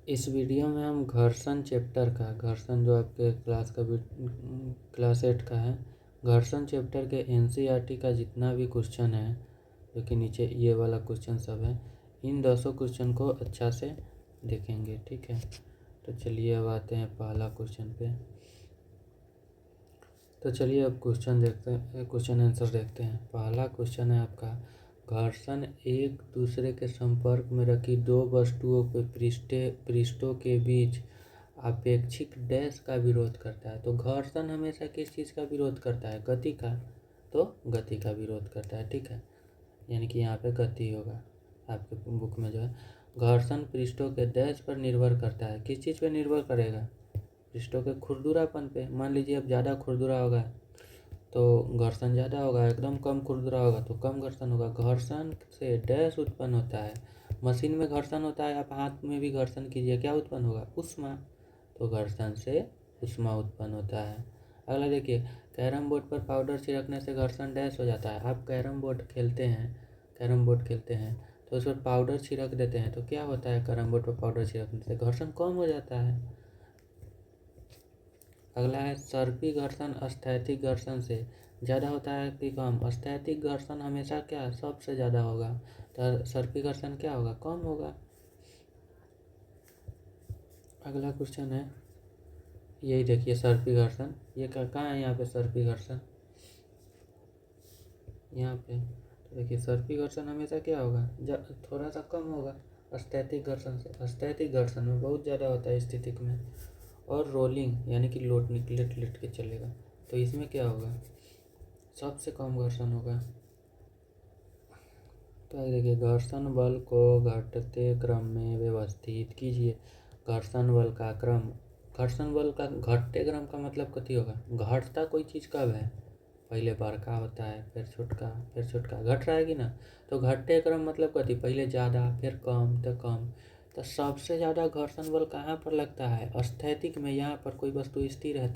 इस वीडियो में हम घर्षण चैप्टर का, घर्षण जो आपके क्लास 8 का है, घर्षण चैप्टर के एनसीईआरटी का जितना भी क्वेश्चन है, जो कि नीचे ये वाला क्वेश्चन सब है, इन 10 क्वेश्चन को अच्छा से देखेंगे। ठीक है, तो चलिए अब आते हैं पहला क्वेश्चन पे। तो चलिए अब क्वेश्चन देखते हैं, क्वेश्चन आंसर देखते हैं। पहला क्वेश्चन है आपका, घर्षण एक दूसरे के संपर्क में रखी दो वस्तुओं के पृष्ठों के बीच आपेक्षिक डैश का विरोध करता है। तो घर्षण हमेशा किस चीज़ का विरोध करता है? गति का। तो गति का विरोध करता है। ठीक है, यानी कि यहाँ पे गति होगा। आपके बुक में जो है, घर्षण पृष्ठों के डैश पर निर्भर करता है। किस चीज़ पर निर्भर करेगा? पृष्ठों के खुरदुरापन पे। मान लीजिए अब ज़्यादा खुरदुरा होगा तो घर्षण ज़्यादा होगा, एकदम कम खुरदुरा होगा तो कम घर्षण होगा। घर्षण से डैश उत्पन्न होता है। मशीन में घर्षण होता है, आप हाथ में भी घर्षण कीजिए, क्या उत्पन्न होगा? उष्मा। तो घर्षण से उष्मा उत्पन्न होता है। अगला देखिए, कैरम बोर्ड पर पाउडर छिड़कने से घर्षण डैश हो जाता है। आप कैरम बोर्ड खेलते हैं तो उस पर पाउडर छिड़क देते हैं तो क्या होता है? कैरम बोर्ड पर पाउडर छिड़कने से घर्षण कम हो जाता है। अगला है, सर्पी घर्षण स्थैतिक घर्षण से ज़्यादा होता है कि कम? स्थैतिक घर्षण हमेशा क्या? सबसे ज़्यादा होगा। तो सर्पी घर्षण क्या होगा? कम होगा। अगला क्वेश्चन है, यही देखिए सर्पी घर्षण, ये कहाँ है? यहाँ पे सर्पी घर्षण, यहाँ पे। तो देखिए सर्पी घर्षण हमेशा क्या होगा? थोड़ा सा कम होगा स्थैतिक घर्षण से। स्थैतिक घर्षण में बहुत ज़्यादा होता है स्थितिक में। और रोलिंग यानी कि लेट लेट के चलेगा, तो इसमें क्या होगा? सबसे कम घर्षण होगा। तो आगे देखिए, घर्षण बल को घटते क्रम में व्यवस्थित कीजिए। घर्षण बल का क्रम, घर्षण बल का घटते क्रम का मतलब कथी होगा? घटता कोई चीज़ कब है? पहले बड़का होता है, फिर छोटका, फिर छोटका, घट रहा है कि ना? तो घटते क्रम मतलब कथी? पहले ज़्यादा, फिर कम, तो कम। तो सबसे ज़्यादा घर्षण बल कहाँ पर लगता है? स्थैतिक में। यहाँ पर कोई वस्तु स्थिर है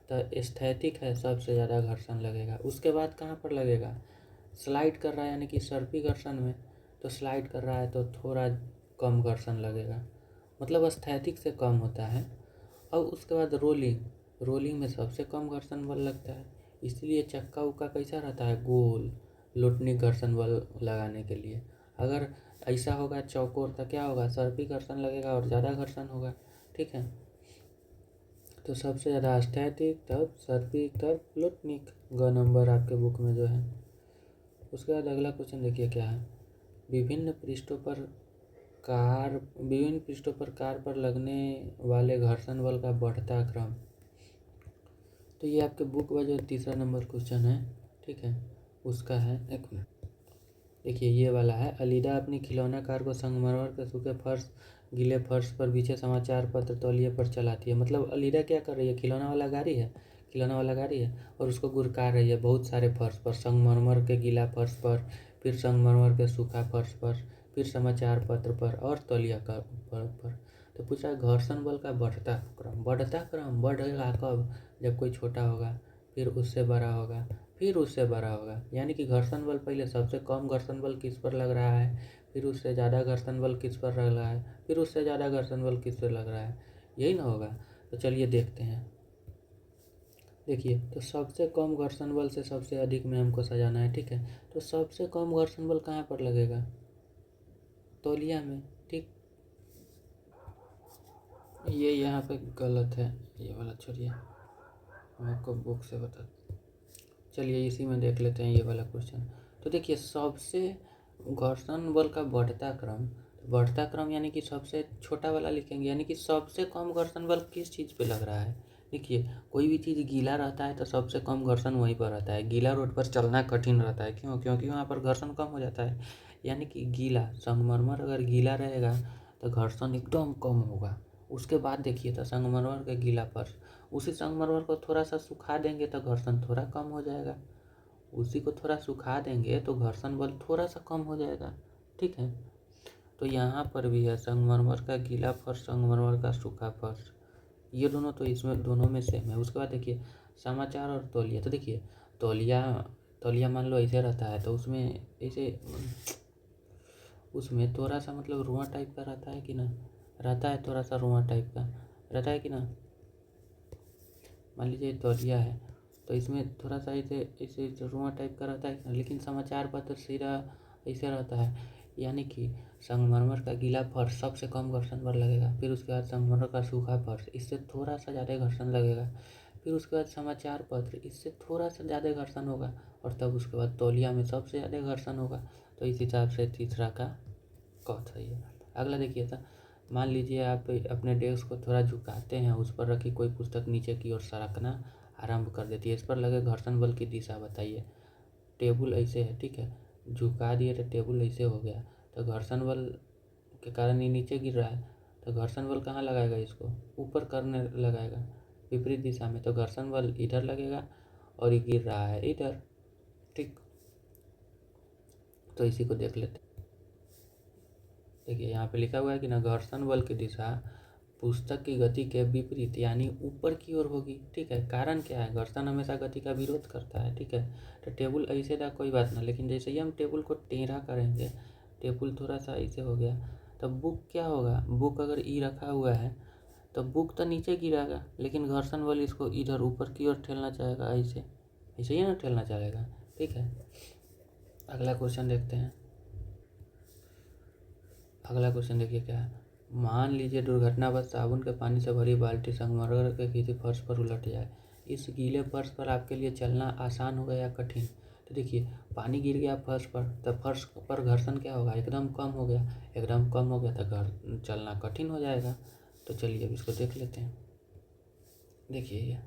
तो स्थैतिक है, सबसे ज़्यादा घर्षण लगेगा। उसके बाद कहाँ पर लगेगा? स्लाइड कर रहा है यानी कि सर्पी घर्षण में, तो स्लाइड कर रहा है तो थोड़ा कम घर्षण लगेगा, मतलब स्थैतिक से कम होता है। अब उसके बाद रोलिंग में सबसे कम घर्षण बल लगता है, इसलिए चक्का उक्का कैसा रहता है? गोल, लोटनी घर्षण बल लगाने के लिए। अगर ऐसा होगा चौकोर तो क्या होगा? सर्पी घर्षण लगेगा और ज़्यादा घर्षण होगा। ठीक है, तो सबसे ज़्यादा स्थैतिक, तब सर्पी, तब लोटनिक। ग नंबर आपके बुक में जो है। उसके बाद अगला क्वेश्चन देखिए क्या है, विभिन्न पृष्ठों पर कार पर लगने वाले घर्षण बल का बढ़ता क्रम। तो ये आपके बुक में जो तीसरा नंबर क्वेश्चन है, ठीक है, उसका है। एक मिनट, देखिए ये वाला है, अलीदा अपनी खिलौना कार को संगमरमर के सूखे फर्श, गीले फर्श पर बिछे समाचार पत्र तौलिए पर चलाती है। मतलब अलीदा क्या कर रही है? खिलौना वाला गाड़ी है और उसको गुरका रही है बहुत सारे फर्श पर, संगमरमर के गीला फर्श पर, फिर संगमरमर के सूखा फर्श पर, फिर समाचार पत्र पर और तौलिया का पर। तो पूछा घर्षण बल का बढ़ता क्रम बढ़ेगा कब? जब कोई छोटा होगा, फिर उससे बड़ा होगा, फिर उससे बड़ा होगा। यानी कि घर्षण बल पहले सबसे कम घर्षण बल किस पर लग रहा है, फिर उससे ज़्यादा घर्षण बल किस पर लग रहा है, फिर उससे ज़्यादा घर्षण बल किस पर लग रहा है, यही ना होगा। तो चलिए देखते हैं। देखिए, तो सबसे कम घर्षण बल से सबसे अधिक में हमको सजाना है। ठीक है, तो सबसे कम घर्षण बल कहाँ पर लगेगा? तौलिया में। ठीक, ये यहाँ पे गलत है, ये वाला छोड़िए, हम आपको बुक से बता। चलिए इसी में देख लेते हैं ये वाला क्वेश्चन। तो देखिए, सबसे घर्षण बल का बढ़ता क्रम यानी कि सबसे छोटा वाला लिखेंगे, यानी कि सबसे कम घर्षण बल किस चीज़ पे लग रहा है। देखिए, कोई भी चीज़ गीला रहता है तो सबसे कम घर्षण वहीं पर रहता है। गीला रोड पर चलना कठिन रहता है, क्यों? क्योंकि वहाँ पर घर्षण कम हो जाता है। यानी कि गीला संगमरमर अगर गीला रहेगा तो घर्षण एकदम कम होगा। उसके बाद देखिए, तो संगमरमर का गीला फर्श, उसी संगमरमर को थोड़ा सा सुखा देंगे तो घर्षण थोड़ा कम हो जाएगा। उसी को थोड़ा सुखा देंगे तो घर्षण बल थोड़ा सा कम हो जाएगा। ठीक है, तो यहाँ पर भी है संगमरमर का गीला फर्श, संगमरमर का सूखा फर्श, ये दोनों तो इसमें दोनों में सेम है। उसके बाद देखिए समाचार और तौलिया। तो देखिए तौलिया मान लो ऐसे रहता है तो उसमें थोड़ा सा मतलब रुआं टाइप का रहता है कि ना, रहता है थोड़ा सा रुआ टाइप का, रहता है कि ना। मान लीजिए तौलिया है तो इसमें थोड़ा सा ऐसे ऐसे रुआ टाइप का रहता है कि ना, लेकिन समाचार पत्र सीधा ऐसे रहता है। यानी कि संगमरमर का गीला फर्श सबसे कम घर्षण बल लगेगा, फिर उसके बाद संगमरमर का सूखा फर्श, इससे थोड़ा सा ज़्यादा घर्षण लगेगा, फिर उसके बाद समाचार पत्र, इससे थोड़ा सा ज़्यादा घर्षण होगा, और तब उसके बाद तौलिया में सबसे ज़्यादा घर्षण होगा। तो इस हिसाब से तीसरा का क सही है। अगला देखिए था, मान लीजिए आप अपने डेस्क को थोड़ा झुकाते हैं, उस पर रखी कोई पुस्तक नीचे की ओर सरकना आरंभ कर देती है, इस पर लगे घर्षण बल की दिशा बताइए। टेबल ऐसे है, ठीक है, झुका दिए तो टेबल ऐसे हो गया, तो घर्षण बल के कारण ये नीचे गिर रहा है, तो घर्षण बल कहाँ लगाएगा, इसको ऊपर करने लगाएगा विपरीत दिशा में, तो घर्षण बल इधर लगेगा और ये गिर रहा है इधर, ठीक। तो इसी को देख लेते हैं। देखिए यहाँ पे लिखा हुआ है कि ना घर्षण बल की दिशा पुस्तक की गति के विपरीत यानी ऊपर की ओर होगी, ठीक है। कारण क्या है, घर्षण हमेशा गति का विरोध करता है, ठीक है। तो टेबल ऐसे था कोई बात ना, लेकिन जैसे ही हम टेबल को टेढ़ा करेंगे, टेबल थोड़ा सा ऐसे हो गया, तब बुक क्या होगा, बुक अगर ई रखा हुआ है तो बुक तो नीचे गिरेगा, लेकिन घर्षण बल इसको इधर ऊपर की ओर ठेलना चाहेगा, ऐसे ऐसे ही ना ठेलना चाहेगा, ठीक है। अगला क्वेश्चन देखते हैं। अगला क्वेश्चन देखिए क्या है, मान लीजिए दुर्घटनावश साबुन के पानी से भरी बाल्टी संगमरमर के किसी फर्श पर उलट जाए, इस गीले फर्श पर आपके लिए चलना आसान होगा या कठिन। तो देखिए पानी गिर गया फर्श पर, तो फर्श पर घर्षण क्या होगा, एकदम कम हो गया, एकदम कम हो गया तो घर चलना कठिन हो जाएगा। तो चलिए अब इसको देख लेते हैं। देखिए ये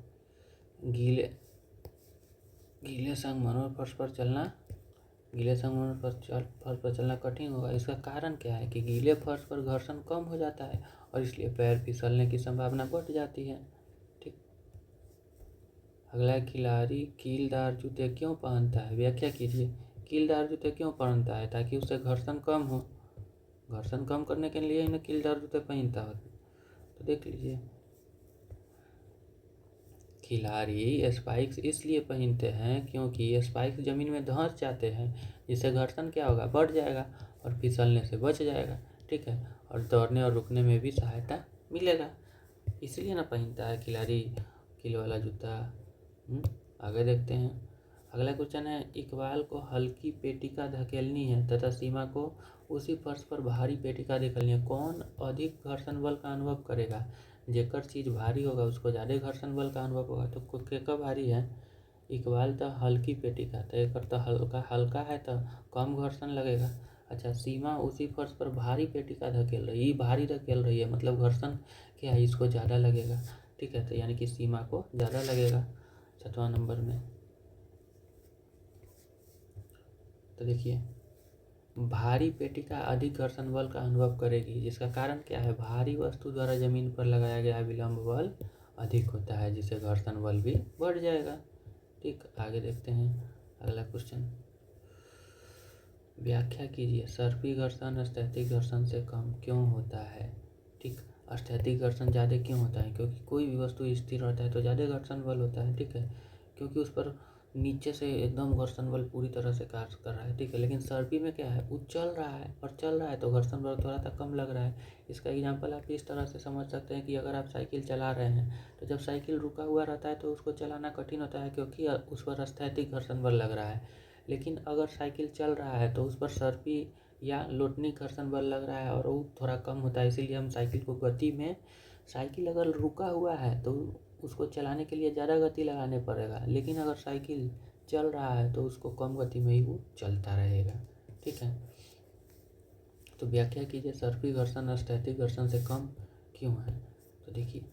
गीले गीले संगमरमर फर्श पर चलना गीले संगमरमर फर्श पर चलना कठिन होगा। इसका कारण क्या है कि गीले फर्श पर घर्षण कम हो जाता है और इसलिए पैर फिसलने की संभावना बढ़ जाती है, ठीक। अगला खिलाड़ी कीलदार जूते क्यों पहनता है, व्याख्या कीजिए। कीलदार जूते क्यों पहनता है, ताकि उससे घर्षण कम हो, घर्षण कम करने के लिए इन्हें कीलदार जूते पहनता है। तो देख लीजिए, खिलाड़ी स्पाइक्स इसलिए पहनते हैं क्योंकि स्पाइक्स ज़मीन में धंस जाते हैं, जिससे घर्षण क्या होगा, बढ़ जाएगा और फिसलने से बच जाएगा, ठीक है, और दौड़ने और रुकने में भी सहायता मिलेगा, इसलिए ना पहनता है खिलाड़ी कील वाला जूता। आगे देखते हैं। अगला क्वेश्चन है, इकबाल को हल्की पेटिका धकेलनी है तथा सीमा को उसी फर्श पर भारी पेटिका धकेलनी है, कौन अधिक घर्षण बल का अनुभव करेगा। जेकर चीज़ भारी होगा उसको ज़्यादा घर्षण बल का अनुभव होगा, तो केका भारी है, इकबाल तो हल्की पेटिका, तो एक तो हल्का हल्का है तो कम घर्षण लगेगा। अच्छा, सीमा उसी फर्श पर भारी पेटिका धकेल रही है, ये भारी धकेल रही है, मतलब घर्षण क्या है, इसको ज़्यादा लगेगा, ठीक है, तो यानी कि सीमा को ज़्यादा लगेगा 7वां नंबर में। तो देखिए भारी पेटिका अधिक घर्षण बल का अनुभव करेगी, जिसका कारण क्या है, भारी वस्तु द्वारा जमीन पर लगाया गया विलंब बल अधिक होता है, जिससे घर्षण बल भी बढ़ जाएगा, ठीक। आगे देखते हैं अगला क्वेश्चन, व्याख्या कीजिए। सर्पी घर्षण स्थैतिक घर्षण से कम क्यों होता है, ठीक। स्थैतिक घर्षण ज़्यादा क्यों होता है, क्योंकि कोई भी वस्तु स्थिर रहता है तो ज़्यादा घर्षण बल होता है, ठीक है, क्योंकि उस पर नीचे से एकदम घर्षण बल पूरी तरह से कार्य कर रहा है, ठीक है। लेकिन सर्पी में क्या है, वो चल रहा है और चल रहा है तो घर्षण बल थोड़ा सा कम लग रहा है। इसका एग्जांपल आप इस तरह से समझ सकते हैं कि अगर आप साइकिल चला रहे हैं तो जब साइकिल रुका हुआ रहता है तो उसको चलाना कठिन होता है, क्योंकि उस पर स्थैतिक घर्षण बल लग रहा है। लेकिन अगर साइकिल चल रहा है तो उस पर सर्पी या लोटनी घर्षण बल लग रहा है और वो थोड़ा कम होता है, इसीलिए हम साइकिल को गति में, साइकिल अगर रुका हुआ है तो उसको चलाने के लिए ज़्यादा गति लगाने पड़ेगा, लेकिन अगर साइकिल चल रहा है तो उसको कम गति में ही वो चलता रहेगा, ठीक है। तो व्याख्या कीजिए, सर्पी घर्षण स्थैतिक घर्षण से कम क्यों है। तो देखिए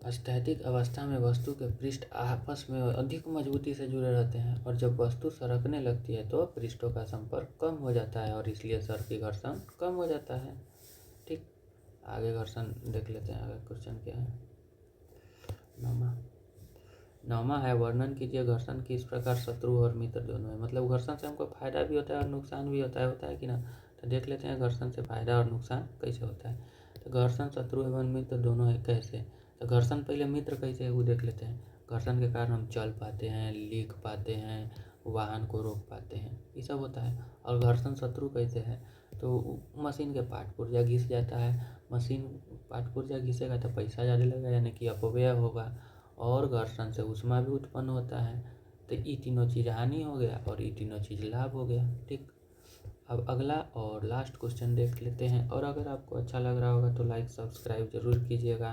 स्थैतिक अवस्था में वस्तु के पृष्ठ आपस में अधिक मजबूती से जुड़े रहते हैं और जब वस्तु सरकने लगती है तो पृष्ठों का संपर्क कम हो जाता है और इसलिए सर्पी घर्षण कम हो जाता है, ठीक। आगे घर्षण देख लेते हैं, आगे क्वेश्चन क्या है। नौमा है, वर्णन कीजिए घर्षण किस प्रकार शत्रु और मित्र दोनों है, मतलब घर्षण से हमको फायदा भी होता है और नुकसान भी होता है कि ना। तो देख लेते हैं घर्षण से फायदा और नुकसान कैसे होता है। तो घर्षण शत्रु एवं मित्र दोनों है, कैसे। तो घर्षण पहले मित्र कैसे है वो देख लेते हैं। घर्षण के कारण हम चल पाते हैं, लिख पाते हैं, वाहन को रोक पाते हैं, ये सब होता है। और घर्षण शत्रु कैसे है, तो मशीन के पार्ट पुर्जा घिस जाता है, मशीन पार्ट पुर्जा घिसेगा तो पैसा ज़्यादा लगेगा यानी कि अपव्यय होगा, और घर्षण से ऊष्मा भी उत्पन्न होता है। तो ये तीनों चीज़ हानि हो गया और ये तीनों चीज़ लाभ हो गया। ठीक, अब अगला और लास्ट क्वेश्चन देख लेते हैं। और अगर आपको अच्छा लग रहा होगा तो लाइक सब्सक्राइब जरूर कीजिएगा,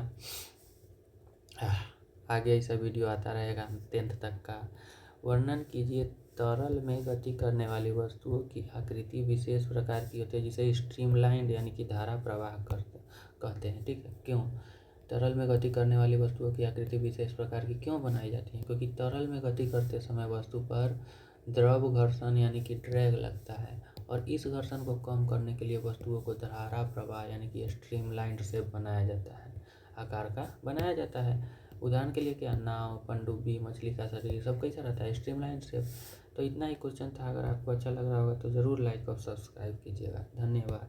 आगे ऐसा वीडियो आता रहेगा 10th तक का। वर्णन कीजिए, तरल में गति करने वाली वस्तुओं की आकृति विशेष प्रकार की होती है जिसे स्ट्रीमलाइंड यानी कि धारा प्रवाह कहते हैं। ठीक है, क्यों तरल में गति करने वाली वस्तुओं की आकृति विशेष प्रकार की क्यों बनाई जाती है? क्योंकि तरल में गति करते समय वस्तु पर द्रव घर्षण यानी कि ड्रैग लगता है, और इस घर्षण को कम करने के लिए वस्तुओं को धारा प्रवाह यानी कि स्ट्रीमलाइंड शेप बनाया जाता है, आकार का बनाया जाता है। उदाहरण के लिए क्या, नाव, पनडुब्बी, मछली का शरीर, सब कैसा रहता है? Streamline shape. तो इतना ही क्वेश्चन था। अगर आपको अच्छा लग रहा होगा तो ज़रूर लाइक और सब्सक्राइब कीजिएगा। धन्यवाद।